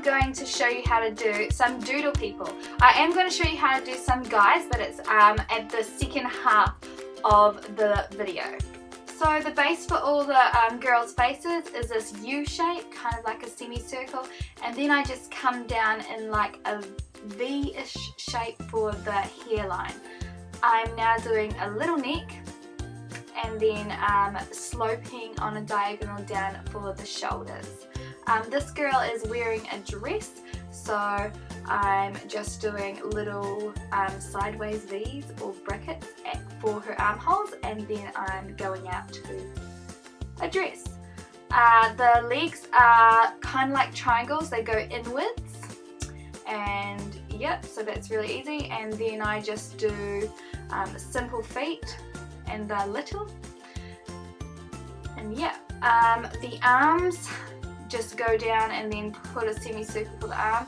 going to show you how to do some doodle people. I am going to show you how to do some guys, but it's at the second half of the video. So the base for all the girls' faces is this U shape, kind of like a semicircle, and then I just come down in like a V-ish shape for the hairline. I'm now doing a little neck and then sloping on a diagonal down for the shoulders. This girl is wearing a dress, so I'm just doing little sideways V's or brackets for her armholes, and then I'm going out to a dress. The legs are kind of like triangles, they go inwards, and yep, so that's really easy. And then I just do simple feet and the little, and yeah, the arms just go down and then put a semicircle for the arm.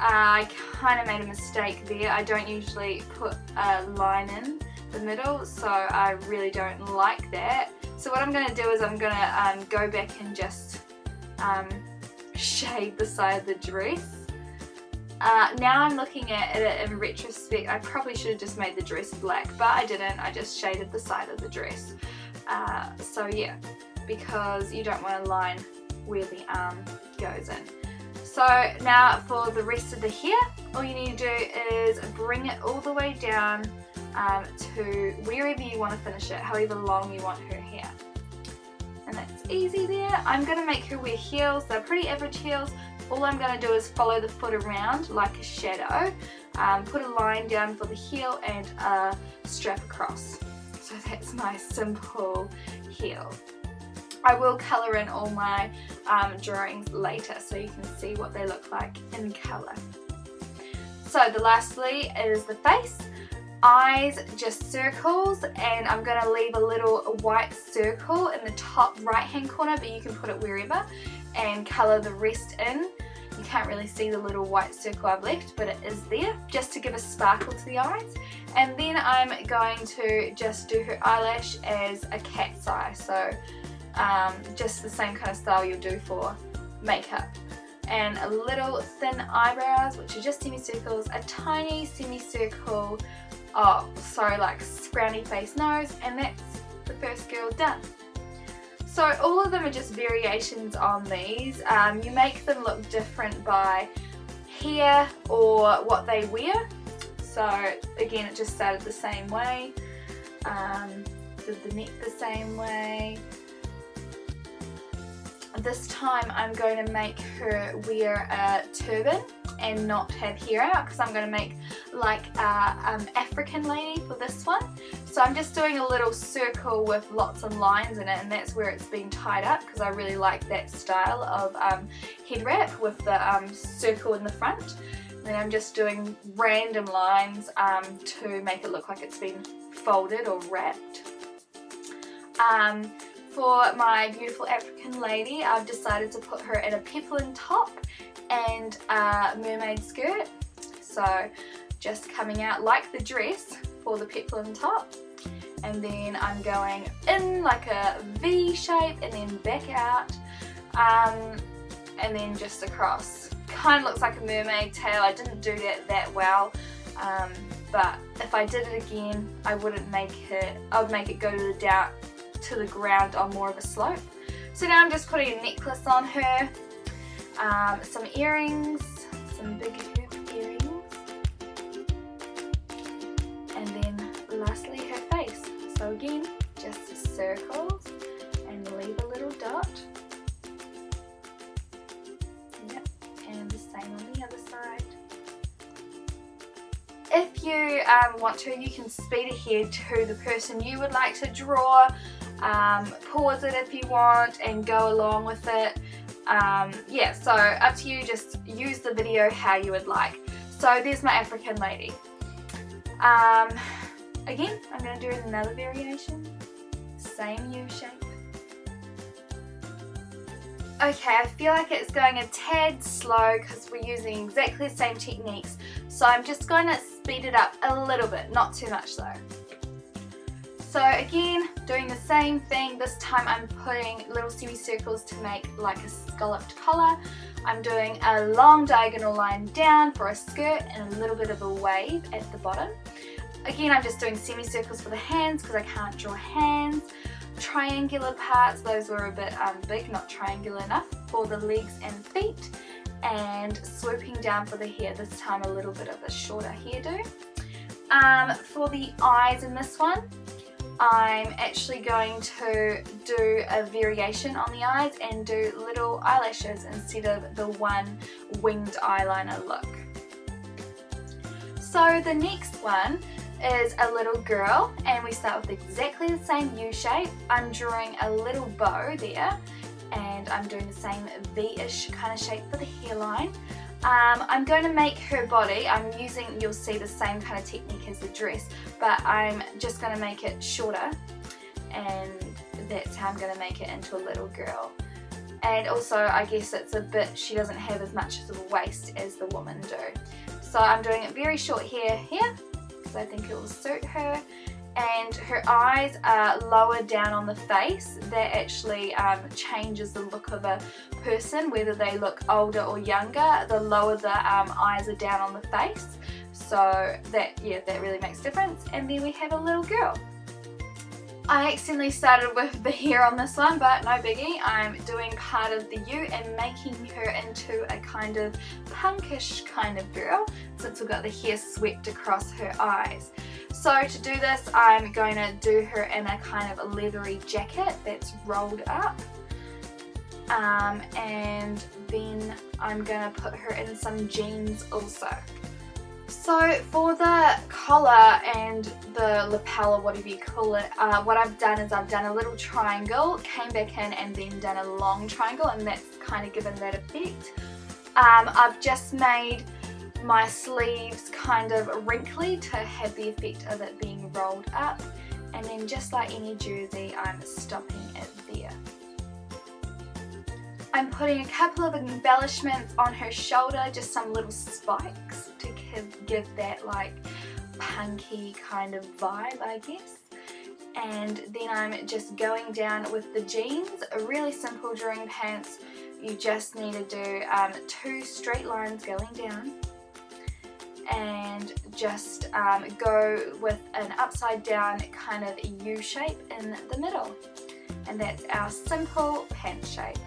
I kind of made a mistake there. I don't usually put a line in the middle, so I really don't like that. So what I'm going to do is I'm going to go back and just shade the side of the dress. Now I'm looking at it in retrospect, I probably should have just made the dress black, but I didn't. I just shaded the side of the dress. So yeah, because you don't want a line where the arm goes in. So now for the rest of the hair, all you need to do is bring it all the way down to wherever you want to finish it, however long you want her hair. And that's easy there. I'm going to make her wear heels. They're pretty average heels. All I'm going to do is follow the foot around like a shadow, put a line down for the heel and a strap across. So that's my simple heel. I will colour in all my drawings later so you can see what they look like in colour. So the lastly is the face. Eyes, just circles, and I'm going to leave a little white circle in the top right hand corner, but you can put it wherever, and colour the rest in. You can't really see the little white circle I've left, but it is there just to give a sparkle to the eyes. And then I'm going to just do her eyelash as a cat's eye, so just the same kind of style you'll do for makeup. And a little thin eyebrows, which are just semicircles, a tiny semicircle, like frowny face nose, and that's the first girl done. So all of them are just variations on these. You make them look different by hair or what they wear. So again, it just started the same way, did the neck the same way. This time I'm going to make her wear a turban and not have hair out, because I'm going to make like an African lady for this one. So I'm just doing a little circle with lots of lines in it, and that's where it's been tied up, because I really like that style of head wrap with the circle in the front. And then I'm just doing random lines to make it look like it's been folded or wrapped. For my beautiful African lady, I've decided to put her in a peplum top and a mermaid skirt. So just coming out like the dress for the peplum top, and then I'm going in like a V shape and then back out, and then just across. Kind of looks like a mermaid tail. I didn't do that well, but if I did it again, I wouldn't make it, I would make it go to the ground on more of a slope. So now I'm just putting a necklace on her, some earrings, some big hoop earrings, and then lastly her face. So again, just circles and leave a little dot. Yep, and the same on the other side. If you want to, you can speed ahead to the person you would like to draw. Pause it if you want and go along with it. Yeah, so up to you, just use the video how you would like. So there's my African lady. Again, I'm going to do another variation, same U shape. Okay, I feel like it's going a tad slow because we're using exactly the same techniques, so I'm just going to speed it up a little bit, not too much though. So again, doing the same thing. This time I'm putting little semicircles to make like a scalloped collar. I'm doing a long diagonal line down for a skirt and a little bit of a wave at the bottom. Again, I'm just doing semicircles for the hands because I can't draw hands. Triangular parts, those were a bit big, not triangular enough, for the legs and feet. And swooping down for the hair, this time a little bit of a shorter hairdo. For the eyes in this one, I'm actually going to do a variation on the eyes and do little eyelashes instead of the one winged eyeliner look. So the next one is a little girl, and we start with exactly the same U shape. I'm drawing a little bow there, and I'm doing the same V-ish kind of shape for the hairline. I'm going to make her body, you'll see the same kind of technique as the dress, but I'm just going to make it shorter, and that's how I'm going to make it into a little girl. And also, I guess it's a bit, she doesn't have as much of a waist as the women do. So I'm doing very short hair here, because I think it will suit her. And her eyes are lower down on the face. That actually changes the look of a person, whether they look older or younger. The lower the eyes are down on the face. So that really makes a difference. And then we have a little girl. I accidentally started with the hair on this one, but no biggie. I'm doing part of the U and making her into a kind of punkish kind of girl, since we've got the hair swept across her eyes. So to do this, I'm going to do her in a kind of a leathery jacket that's rolled up. And then I'm going to put her in some jeans also. So for the collar and the lapel, or whatever you call it, what I've done is I've done a little triangle, came back in and then done a long triangle, and that's kind of given that effect. I've just made my sleeves kind of wrinkly to have the effect of it being rolled up, and then just like any jersey, I'm stopping it there. I'm putting a couple of embellishments on her shoulder, just some little spikes to give that like punky kind of vibe, I guess. And then I'm just going down with the jeans, a really simple drawing pants. You just need to do 2 straight lines going down, and just go with an upside down kind of U shape in the middle. And that's our simple pant shape.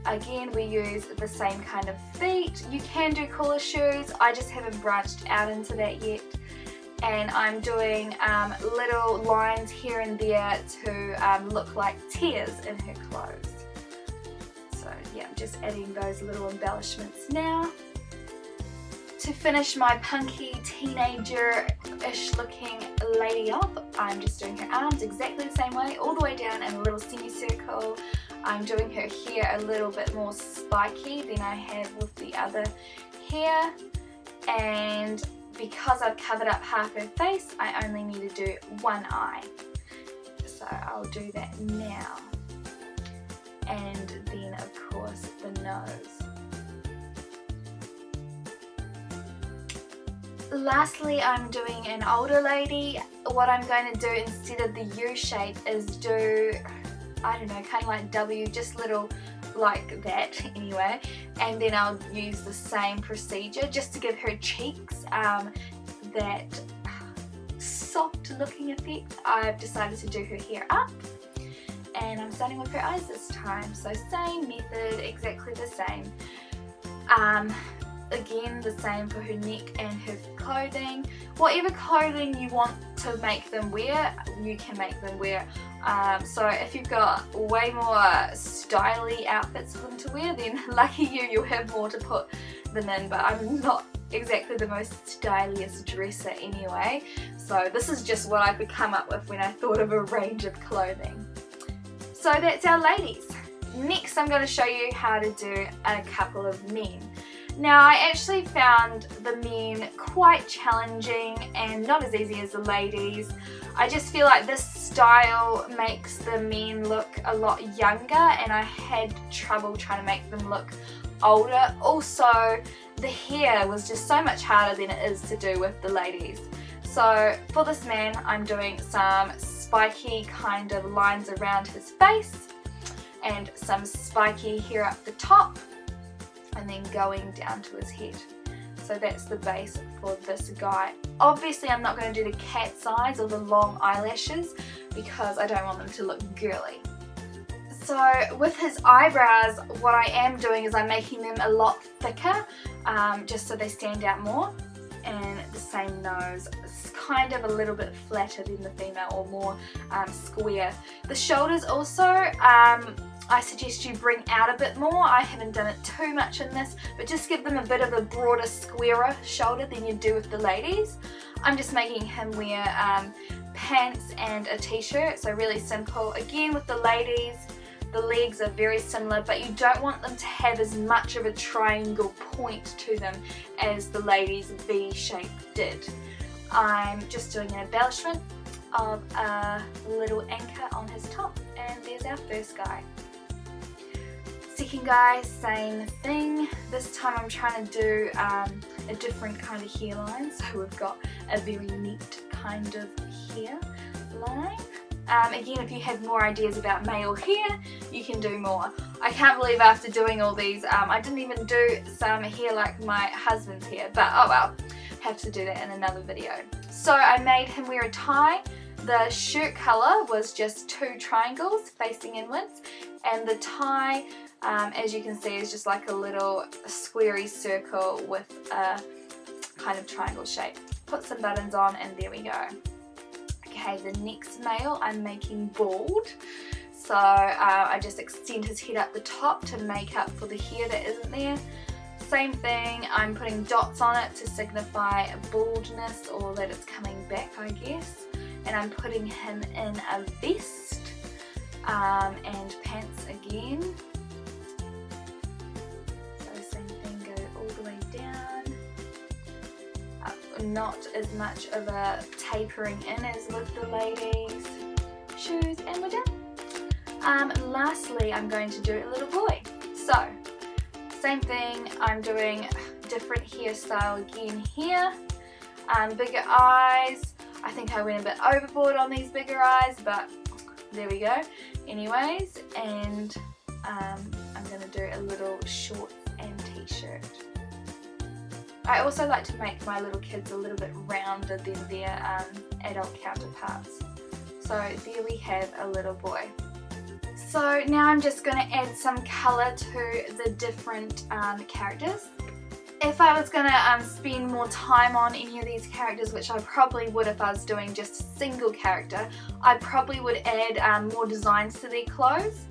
Again, we use the same kind of feet. You can do collar shoes, I just haven't branched out into that yet. And I'm doing little lines here and there to look like tears in her clothes. So yeah, I'm just adding those little embellishments now. To finish my punky teenager-ish looking lady up, I'm just doing her arms exactly the same way, all the way down in a little semicircle. I'm doing her hair a little bit more spiky than I have with the other hair, and because I've covered up half her face, I only need to do one eye. So I'll do that now. And then of course the nose. Lastly, I'm doing an older lady. What I'm going to do instead of the U shape is do, I don't know, kind of like W, just little like that anyway. And then I'll use the same procedure just to give her cheeks that soft looking effect. I've decided to do her hair up, and I'm starting with her eyes this time. So same method, exactly the same. Again, the same for her neck and her clothing. Whatever clothing you want to make them wear, you can make them wear. So if you've got way more styly outfits for them to wear, then lucky you, you'll have more to put them in. But I'm not exactly the most styliest dresser anyway. So this is just what I could come up with when I thought of a range of clothing. So that's our ladies. Next, I'm going to show you how to do a couple of men. Now, I actually found the men quite challenging and not as easy as the ladies. I just feel like this style makes the men look a lot younger, and I had trouble trying to make them look older. Also, the hair was just so much harder than it is to do with the ladies. So for this man, I'm doing some spiky kind of lines around his face and some spiky here up the top and then going down to his head. So that's the base for this guy. Obviously I'm not going to do the cat's eyes or the long eyelashes because I don't want them to look girly. So with his eyebrows, what I am doing is I'm making them a lot thicker, just so they stand out more. And the same nose, it's kind of a little bit flatter than the female, or more square. The shoulders also, I suggest you bring out a bit more. I haven't done it too much in this, but just give them a bit of a broader, squarer shoulder than you do with the ladies. I'm just making him wear pants and a t-shirt, so really simple. Again with the ladies, the legs are very similar, but you don't want them to have as much of a triangle point to them as the ladies' V shape did. I'm just doing an embellishment of a little anchor on his top, and there's our first guy. Second guy, same thing. This time I'm trying to do a different kind of hairline, so we've got a very neat kind of hairline. Again, if you have more ideas about male hair, you can do more. I can't believe after doing all these, I didn't even do some hair like my husband's hair, but oh well, have to do that in another video. So I made him wear a tie. The shirt colour was just 2 triangles facing inwards, and the tie, as you can see, is just like a little squarey circle with a kind of triangle shape. Put some buttons on and there we go. Okay, the next male I'm making bald, so I just extend his head up the top to make up for the hair that isn't there. Same thing, I'm putting dots on it to signify baldness, or that it's coming back, I guess. And I'm putting him in a vest and pants again. So same thing, go all the way down. Not as much of a tapering in as with the ladies' shoes, and we're done. Lastly, I'm going to do a little boy. So, same thing, I'm doing different hairstyle again here. Bigger eyes. I think I went a bit overboard on these bigger eyes, but there we go. Anyways, and I'm going to do a little shorts and t-shirt. I also like to make my little kids a little bit rounder than their adult counterparts. So there we have a little boy. So now I'm just going to add some colour to the different characters. If I was going to spend more time on any of these characters, which I probably would if I was doing just a single character, I probably would add more designs to their clothes,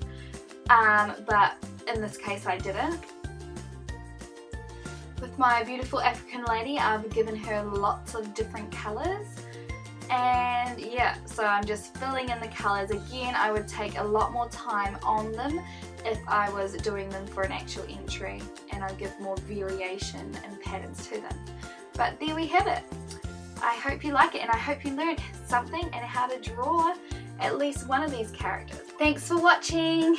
but in this case I didn't. With my beautiful African lady, I've given her lots of different colours, and yeah, so I'm just filling in the colours. Again, I would take a lot more time on them if I was doing them for an actual entry, and I'd give more variation and patterns to them. But there we have it. I hope you like it, and I hope you learned something and how to draw at least one of these characters. Thanks for watching!